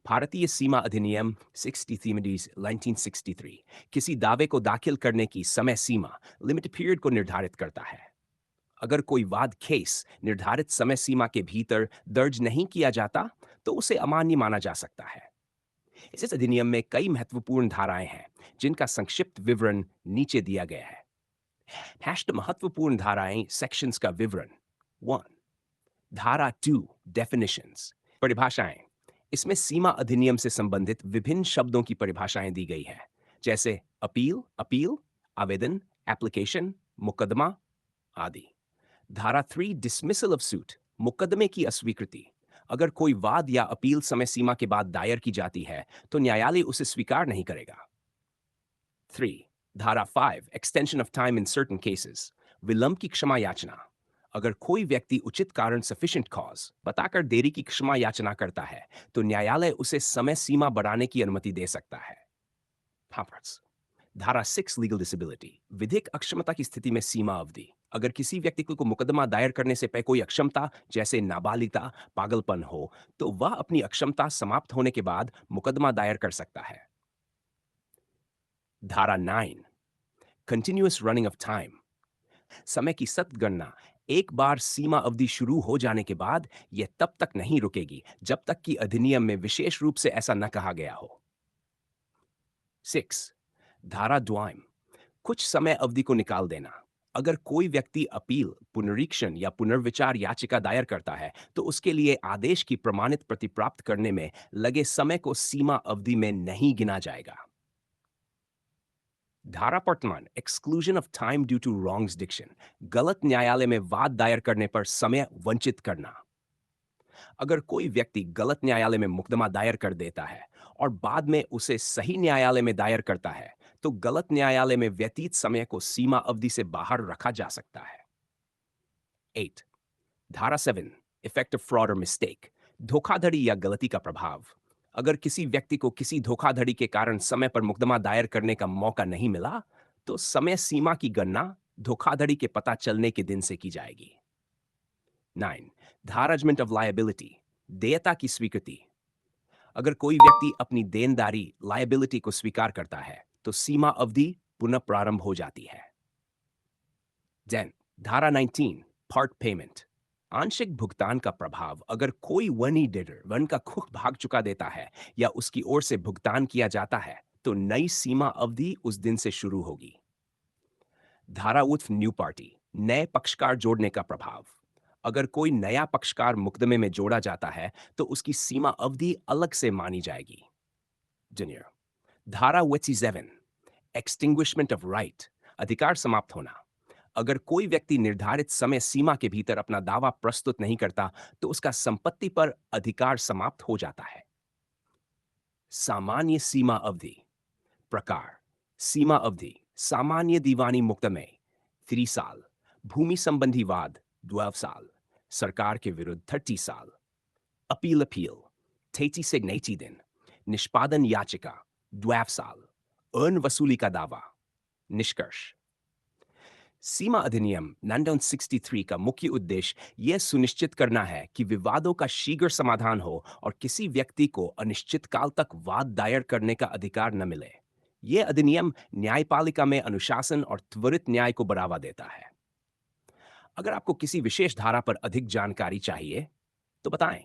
भारतीय सीमा अधिनियम 1963 किसी दावे को दाखिल करने की समय सीमा लिमिट पीरियड को निर्धारित करता है। अगर कोई वाद केस निर्धारित समय सीमा के भीतर दर्ज नहीं किया जाता, तो उसे अमान्य माना जा सकता है। इस अधिनियम में कई महत्वपूर्ण धाराएं हैं, जिनका संक्षिप्त विवरण नीचे दिया गया है। महत्वपूर्ण धाराएं सेक्शंस का विवरण। 1। धारा 2 डेफिनेशंस परिभाषाएं। इसमें सीमा अधिनियम से संबंधित विभिन्न शब्दों की परिभाषाएं दी गई हैं, जैसे अपील, आवेदन, एप्लीकेशन, मुकदमा आदि। धारा 3 डिसमिसल ऑफ सूट मुकदमे की अस्वीकृति। अगर कोई वाद या अपील समय सीमा के बाद दायर की जाती है, तो न्यायालय उसे स्वीकार नहीं करेगा। 3. धारा 5 extension of time in certain cases विलंब की क्षमा याचना। अगर कोई व्यक्ति उचित कारण सफिशिएंट कॉज बताकर देरी की क्षमा याचना करता है, तो न्यायालय उसे समय सीमा बढ़ाने की अनुमति दे सकता है। Pampers. धारा 6 लीगल डिसेबिलिटी विधिक अक्षमता की स्थिति में सीमा अवधि। अगर किसी व्यक्ति को मुकदमा दायर करने से पहले कोई अक्षमता जैसे नाबालिगता, पागलपन हो, तो वह अपनी अक्षमता समाप्त होने के बाद मुकदमा दायर कर सकता है। धारा 9 कंटिन्यूअस रनिंग ऑफ टाइम समय की सतत गणना। एक बार सीमा अवधि शुरू हो जाने के बाद यह तब तक नहीं रुकेगी जब तक कि अधिनियम में विशेष रूप से ऐसा न कहा गया हो। 6 धारा द्वाइम कुछ समय अवधि को निकाल देना। अगर कोई व्यक्ति अपील, पुनरीक्षण या पुनर्विचार याचिका दायर करता है, तो उसके लिए आदेश की प्रमाणित प्रति प्राप्त करने में लगे समय को सीमा अवधि में नहीं गिना जाएगा। धारा वर्तमान exclusion of time due to wrongs diction गलत न्यायालय में वाद दायर करने पर समय वंचित करना। अगर कोई व्यक्ति गलत न्यायालय में मुकदमा दायर कर देता है और बाद में उसे सही न्यायालय में दायर करता है, तो गलत न्यायालय में व्यतीत समय को सीमा अवधि से बाहर रखा जा सकता है। 8 धारा 7 इफेक्ट ऑफ फ्रॉड और मिस्टेक धोखाधड़ी या गलती का प्रभाव। अगर किसी व्यक्ति को किसी धोखाधड़ी के कारण समय पर मुकदमा दायर करने का मौका नहीं मिला, तो समय सीमा की गणना धोखाधड़ी के पता चलने के दिन से की जाएगी। 9 धाराजमेंट ऑफ लायबिलिटी देयता की स्वीकृति। अगर कोई व्यक्ति अपनी देनदारी लायबिलिटी को स्वीकार करता है, तो सीमा अवधि पुनः प्रारंभ हो जाती है। 10 धारा 19 पार्ट पेमेंट आंशिक भुगतान का प्रभाव। अगर कोई वनी डेटर वन का खुद भाग चुका देता है या उसकी ओर से भुगतान किया जाता है, तो नई सीमा अवधि उस दिन से शुरू होगी। धारा उर्फ न्यू पार्टी नए पक्षकार जोड़ने का प्रभाव। अगर कोई नया पक्षकार मुकदमे में जोड़ा जाता है, तो उसकी सीमा अवधि अलग से मानी जाएगी। जूनियर धारा 27 एक्सटिंग्विशमेंट ऑफ राइट अधिकार समाप्त होना। अगर कोई व्यक्ति निर्धारित समय सीमा के भीतर अपना दावा प्रस्तुत नहीं करता, तो उसका संपत्ति पर अधिकार समाप्त हो जाता है। सामान्य सीमा अवधि प्रकार। सीमा अवधि सामान्य दीवानी मुकदमे 3 साल, भूमि संबंधी वाद 12 साल, सरकार के विरुद्ध 30 साल, अपील 30 से 90 दिन, निष्पादन याचिका 12 साल, अर्ण वसूली का दावा। निष्कर्ष सीमा अधिनियम 1963 का मुख्य उद्देश्य यह सुनिश्चित करना है कि विवादों का शीघ्र समाधान हो और किसी व्यक्ति को अनिश्चित काल तक वाद दायर करने का अधिकार न मिले। यह अधिनियम न्यायपालिका में अनुशासन और त्वरित न्याय को बढ़ावा देता है। अगर आपको किसी विशेष धारा पर अधिक जानकारी चाहिए, तो बताएं।